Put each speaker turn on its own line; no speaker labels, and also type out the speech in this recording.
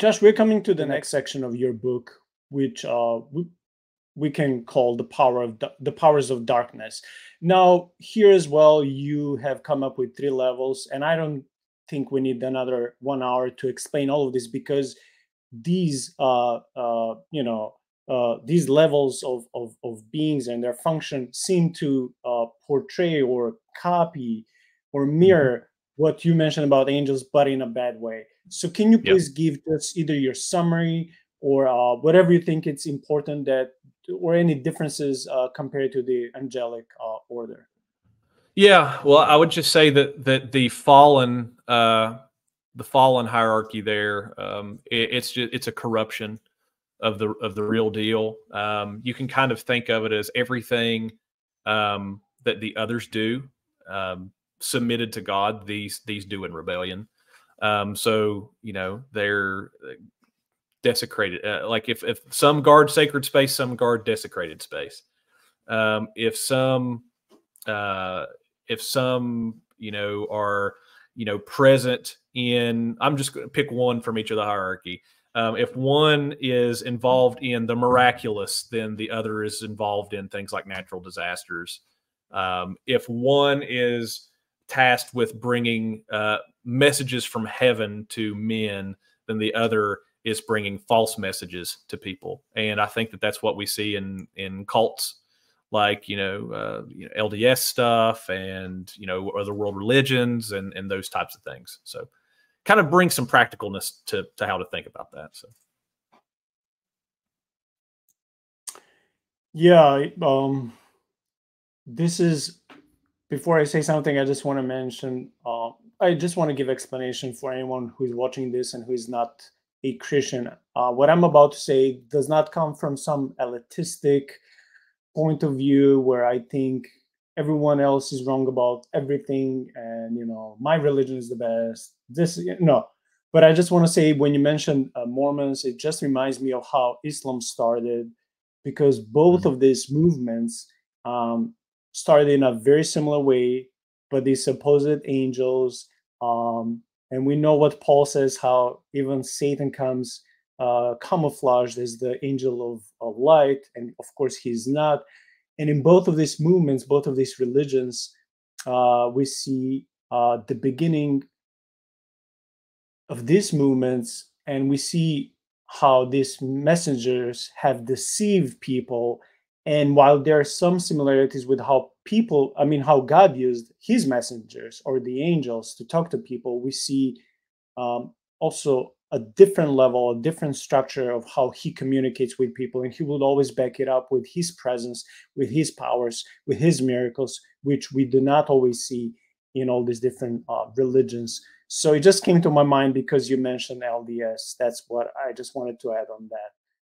Josh, we're coming to the next section of your book, which we can call the powers of darkness. Now, here as well, you have come up with 3 levels, and I don't think we need another 1 hour to explain all of this, because these these levels of beings and their function seem to portray or copy or mirror what you mentioned about angels, but in a bad way. So can you please give us either your summary or whatever you think it's important, that or any differences compared to the angelic order?
Yeah, well, I would just say that the fallen hierarchy there, it's a corruption of the real deal. You can kind of think of it as everything that the others do, submitted to God, these do in rebellion. So they're desecrated. Like if some guard sacred space, some guard desecrated space. If some are present in, I'm just going to pick one from each of the hierarchy. If one is involved in the miraculous, then the other is involved in things like natural disasters. If one is tasked with bringing messages from heaven to men, then the other is bringing false messages to people. And I think that that's what we see in cults, like LDS stuff and other world religions and those types of things. So kind of bring some practicalness to how to think about that. So
yeah, this is, before I say something, I just want to mention, I just want to give explanation for anyone who is watching this and who is not a Christian. What I'm about to say does not come from some elitistic point of view where I think everyone else is wrong about everything and my religion is the best. No, but I just want to say, when you mentioned Mormons, it just reminds me of how Islam started, because both of these movements started in a very similar way, but these supposed angels, and we know what Paul says, how even Satan comes camouflaged as the angel of light, and of course he's not. And in both of these movements, both of these religions, we see the beginning of these movements, and we see how these messengers have deceived people. And while there are some similarities with how God used his messengers or the angels to talk to people, we see also a different level, a different structure of how he communicates with people. And he will always back it up with his presence, with his powers, with his miracles, which we do not always see in all these different religions. So it just came to my mind because you mentioned LDS. That's what I just wanted to add on that.